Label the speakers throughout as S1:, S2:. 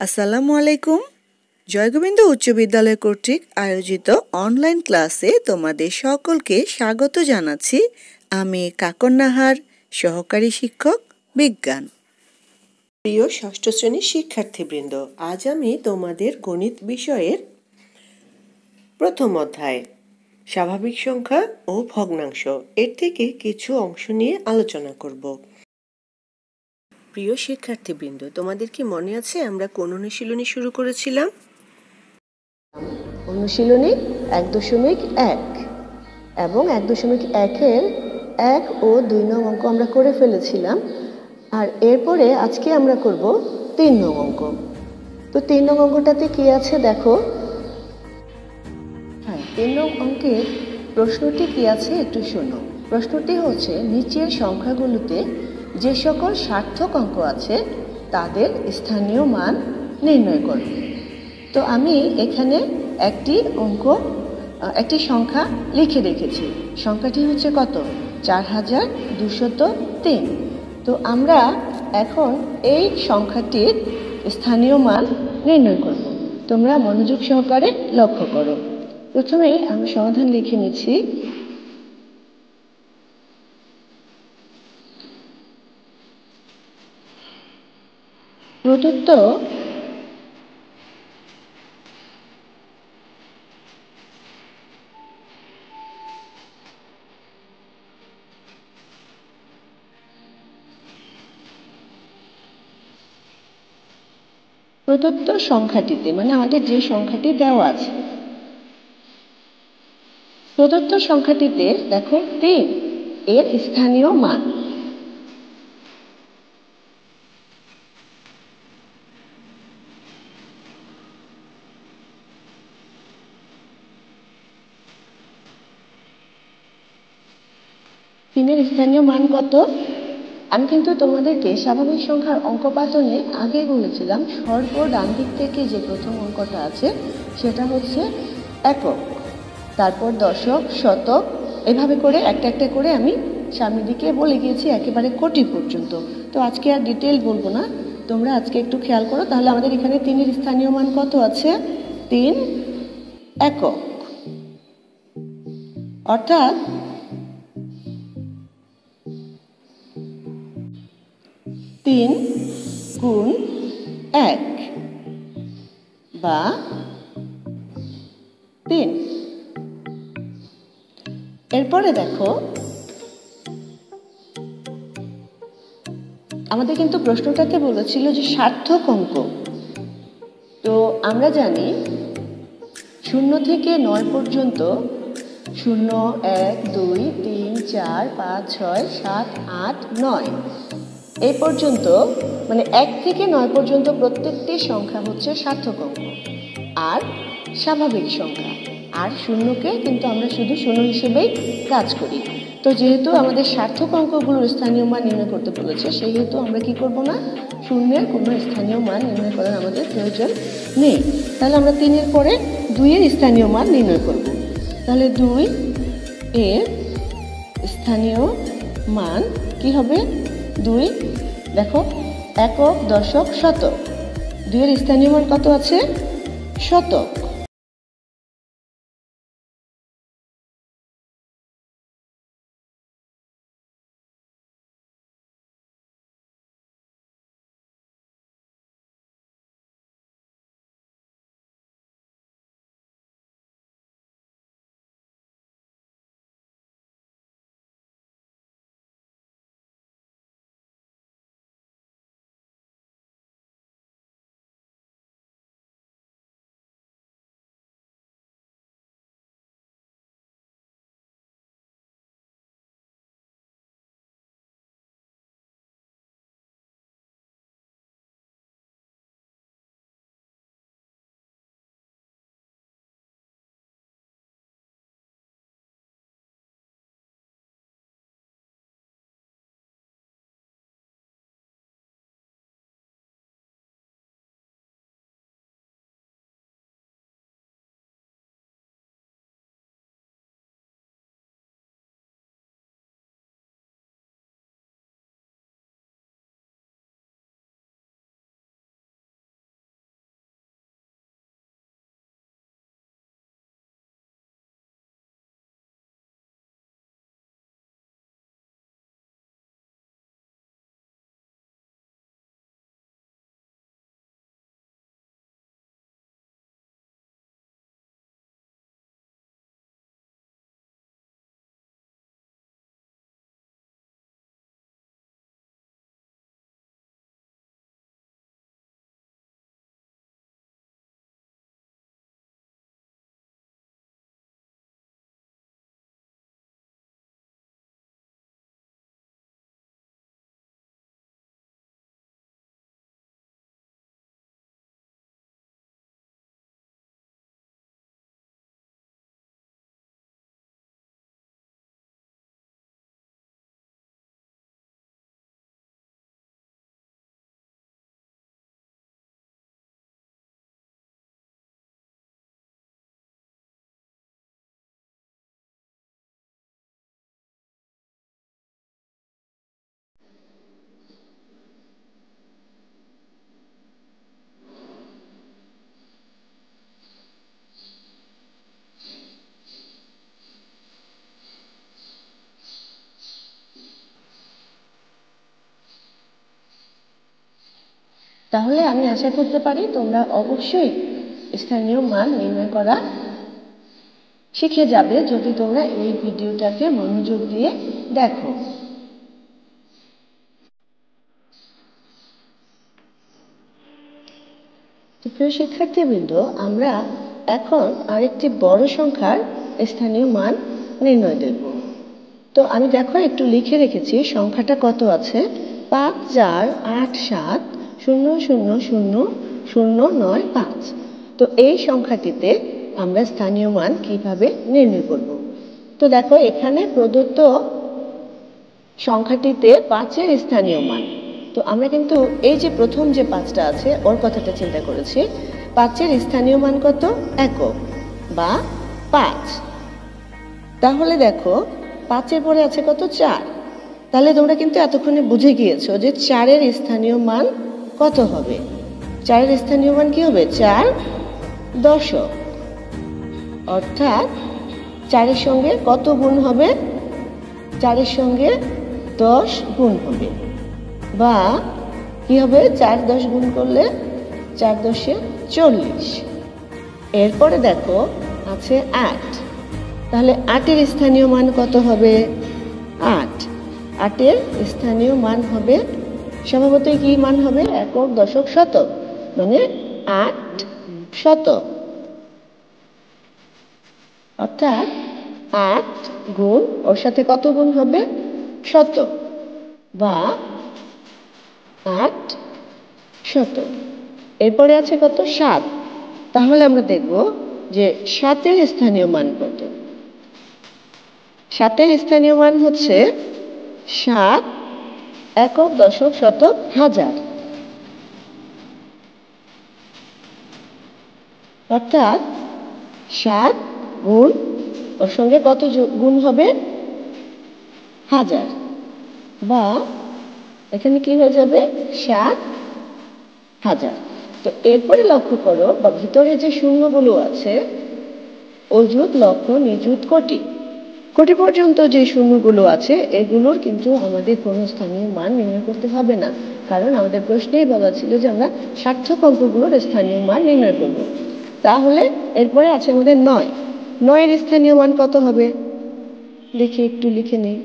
S1: আসসালামু আলাইকুম। জয়গোবিন্দ উচ্চ বিদ্যালয় কর্তৃক আয়োজিত অনলাইন ক্লাসে তোমাদের সকলকে স্বাগত জানাচ্ছি। আমি কাকন নাহার, সহকারী শিক্ষক বিজ্ঞান। প্রিয় ষষ্ঠ শ্রেণীর শিক্ষার্থীবৃন্দ, আজ আমি তোমাদের গণিত বিষয়ের প্রথম অধ্যায় স্বাভাবিক সংখ্যা ও ভগ্নাংশ এর থেকে কিছু অংশ নিয়ে আলোচনা করব। প্রিয় শিক্ষার্থীবৃন্দ, তোমাদের কি মনে আছে আমরা কোন অনুশীলনী শুরু করেছিলাম? অনুশীলনী 1.1 এবং 1.1-এর 1 ও 2 নং অঙ্ক আমরা করে ফেলেছিলাম। আর এরপরে আজকে আমরা করব 3 নং অঙ্ক। তো 3 নং অঙ্কটাতে কি আছে দেখো। হ্যাঁ, 3 নং অঙ্কের প্রশ্নটি কি আছে একটু শোনো। প্রশ্নটি হচ্ছে নিচের সংখ্যাগুলোতে যে সকল সার্থক অঙ্ক আছে তাদের স্থানীয় মান নির্ণয় করো। তো আমি এখানে একটি সংখ্যা লিখে রেখেছি। সংখ্যাটি হচ্ছে কত? 4203। তো আমরা এখন এই সংখ্যাটির স্থানীয় মান নির্ণয় করব। তোমরা মনোযোগ সহকারে লক্ষ্য করো। প্রথমেই আমি সমাধান লিখে নিচ্ছি। প্রদত্ত সংখ্যাটিতে, মানে আমাদের যে সংখ্যাটি দেওয়া আছে, প্রদত্ত সংখ্যাটিতে দেখো 3 এর স্থানীয় মান। তিনের স্থানীয় মান কত? আমি কিন্তু তোমাদেরকে স্বাভাবিক সংখ্যার অঙ্ক পাতনে আগে বলেছিলাম সর্ব ডান দিক থেকে যে প্রথম অঙ্কটা আছে সেটা হচ্ছে একক, তারপর দশক, শতক, এভাবে করে একটা একটা করে আমি সামনের দিকে বলে গিয়েছি একেবারে কোটি পর্যন্ত। তো আজকে আর ডিটেল বলবো না, তোমরা আজকে একটু খেয়াল করো। তাহলে আমাদের এখানে 3-এর স্থানীয় মান কত আছে? 3 একক, অর্থাৎ 3 গুণ 1 বা 3। এরপরে দেখো, আমাদের কিন্তু প্রশ্নটাতে বলেছিল যে সার্থক অঙ্ক। তো আমরা জানি 0 থেকে 9 পর্যন্ত 0, 1, 2, 3, 4, 5, 6, 7, 8, 9 এই পর্যন্ত, মানে 1 থেকে 9 পর্যন্ত প্রত্যেকটি সংখ্যা হচ্ছে সার্থক অঙ্ক আর স্বাভাবিক সংখ্যা। আর 0কে কিন্তু আমরা শুধু 0 হিসেবেই কাজ করি। তো যেহেতু আমাদের সার্থক অঙ্কগুলোর স্থানীয় মান নির্ণয় করতে বলেছে, সেহেতু আমরা কি করব না, 0-এর কোনো স্থানীয় মান নির্ণয় করার আমাদের প্রয়োজন নেই। তাহলে আমরা 3-এর পরে 2-এর স্থানীয় মান নির্ণয় করব। তাহলে 2 এর স্থানীয় মান কি হবে? 2 দেখো, একক, দশক, শতক, 2-এর স্থানীয় মান কত আছে? শতক। তাহলে আমি আশা করতে পারি তোমরা অবশ্যই স্থানীয় মান নির্ণয় করা শিখে যাবে যদি তোমরা এই ভিডিওটাকে মনোযোগ দিয়ে দেখো। প্রিয় শিক্ষার্থীবৃন্দ, আমরা এখন আরেকটি বড় সংখ্যার স্থানীয় মান নির্ণয় দেখব। তো আমি দেখো একটু লিখে রেখেছি সংখ্যাটা কত আছে, 54870000095। তো এই সংখ্যাটিতে আমরা স্থানীয় মান কিভাবে নির্ণয় করব। তো দেখো এখানে প্রদত্ত সংখ্যাটিতে 5-এর স্থানীয় মান। তো আমরা কিন্তু এই যে প্রথম যে 5টা আছে ওর কথাটা চিন্তা করেছি। 5-এর স্থানীয় মান কত? একক বা 5। তাহলে দেখো 5-এর পরে আছে কত? 4। তাহলে তোমরা কিন্তু এতক্ষণে বুঝে গিয়েছো যে 4-এর স্থানীয় মান কত হবে। 4-এর স্থানীয় মান কি হবে? 4 দশক। অর্থাৎ 4-এর সঙ্গে কত গুণ হবে? 4-এর সঙ্গে 10 গুণ হবে, বা কি হবে? 4 10 গুণ করলে 4 10 40। এরপরে দেখো আছে 8। তাহলে 8-এর স্থানীয় মান কত হবে? 8। 8-এর স্থানীয় মান হবে স্বভাবতই কি মান হবে? একক দশক শতক, মানে 8 শতক। অর্থাৎ 8 গুণ ওর সাথে কত গুণ হবে? শতক, বা 8 শতক। এরপরে আছে কত? 7। তাহলে আমরা দেখব যে 7-এর স্থানীয় মান কত। 7-এর স্থানীয় মান হচ্ছে 7 একক দশক শতক হাজার। অর্থাৎ 7 গুণ ওর সঙ্গে কত গুণ হবে? 1000, বা এখানে কি হয়ে যাবে? 7,000। তো এরপরে লক্ষ্য করো, বা ভিতরে যে শূন্যগুলো আছে, অযুত, লক্ষ, নিযুত, কোটি, কোটি পর্যন্ত যে শূন্যগুলো আছে এগুলোর কিন্তু আমাদের কোনো স্থানীয় মান নির্ণয় করতে হবে না, কারণ আমাদের প্রশ্নেই বলা ছিল যে আমরা সার্থক অঙ্কগুলোর স্থানীয় মান নির্ণয় করব। তাহলে এরপরে আছে আমাদের 9। 9-এর স্থানীয় মান কত হবে? দেখি একটু লিখে নেই।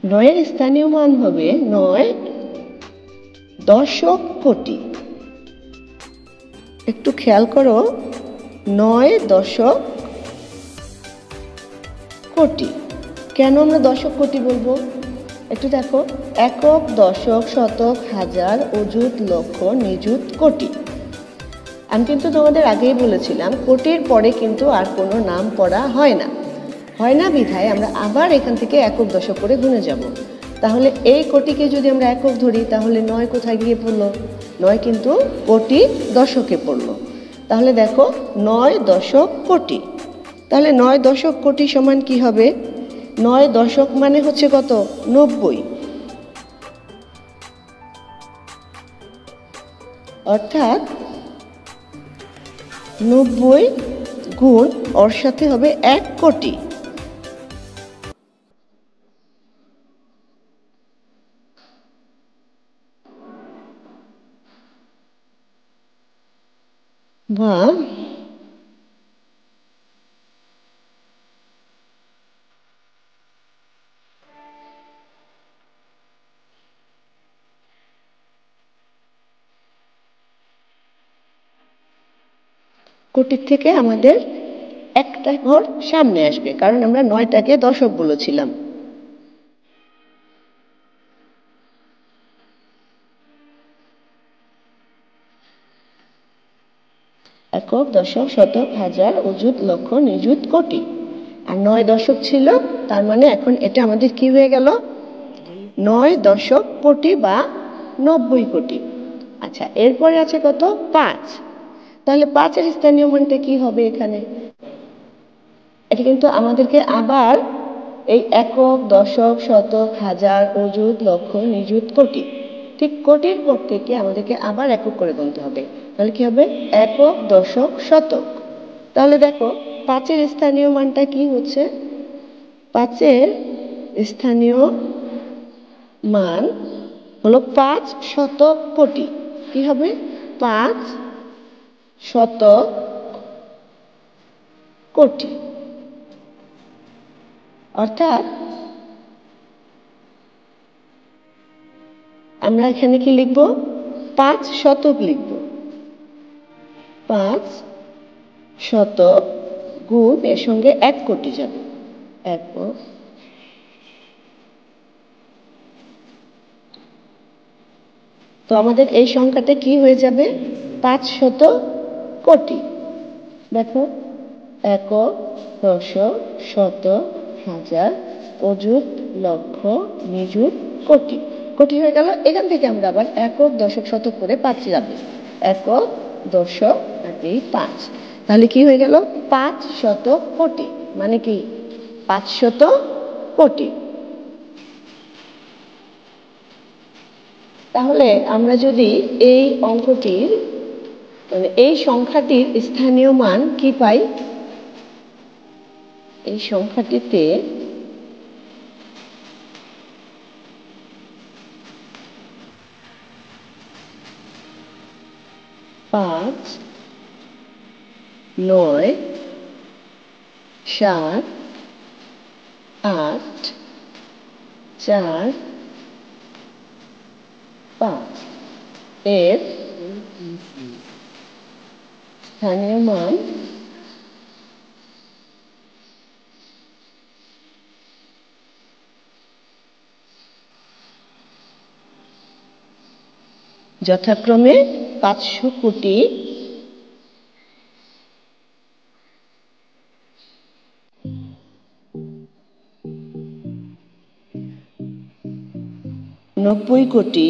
S1: 9-এর স্থানীয় মান হবে 9 দশক কোটি। একটু খেয়াল করো, 9 দশক কোটি। কেন আমরা দশক কোটি বলবো? একটু দেখো, একক, দশক, শতক, হাজার, অযুত, লক্ষ, নিযুত, কোটি। আমি কিন্তু তোমাদের আগেই বলেছিলাম কোটির পরে কিন্তু আর কোনো নাম পড়া হয় না বিধায় আমরা আবার এখান থেকে একক দশক করে গুণে যাব। তাহলে এই কোটিকে যদি আমরা একক ধরি তাহলে 9 কোথায় গিয়ে পড়লো? 9 কিন্তু কোটি দশকে পড়লো। তাহলে দেখো 9 দশক কোটি। তাহলে 9 দশক কোটি সমান কি হবে? 9 দশক মানে হচ্ছে কত? 90। অর্থাৎ 90 গুণ ওর সাথে হবে 1 কোটি। বা কোটির থেকে আমাদের একটা ঘর সামনে আসবে, কারণ আমরা 9টাকে দশক বলেছিলাম। একক, দশক, শতক, হাজার, অযুত, লক্ষ, নিযুত, কোটি। আর 9 দশক ছিল, তার মানে এখন এটা আমাদের কি হয়ে গেল? 9 দশক কোটি বা 90 কোটি। আচ্ছা, এরপরে আছে কত? 5। তাহলে 5-এর স্থানীয় মানটা কি হবে এখানে? এটা কিন্তু আমাদেরকে আবার এই একক, দশক, শতক, হাজার, অযুত, লক্ষ, নিযুত, কোটি, ঠিক কোটির পর থেকে আমাদেরকে আবার একক করে গুনতে হবে। তাহলে কি হবে? একক, দশক, শতক। তাহলে দেখো 5-এর স্থানীয় মানটা কি হচ্ছে? 5-এর স্থানীয় মান হলো 5 শতক কোটি। কি হবে? 5 শতক কোটি। অর্থাৎ আমরা এখানে কি লিখব? 5 শতক লিখব। 5 শতক গুণ এর সঙ্গে 1 কোটি যাবে। একক। তো আমাদের এই সংখ্যাটা কি হয়ে যাবে? 500 কোটি। দেখো, একক, দশক, শতক, হাজার, অযুত, লক্ষ, নিযুত, কোটি। কোটি হয়ে গেল। এখান থেকে আমরা আবার একক, দশক, শতক করে 5 যাবে। একক, দশক আর এই 5। তাহলে কি হয়ে গেল? 500 কোটি। মানে কি? 500 কোটি। তাহলে আমরা যদি এই অঙ্কটির মানে এই সংখ্যাটির স্থানীয় মান কি পাই? এই সংখ্যাটিতে 5, 9, 7, 8, 4, 5 এর স্থানীয় মান যথাক্রমে 500 কোটি, 90 কোটি,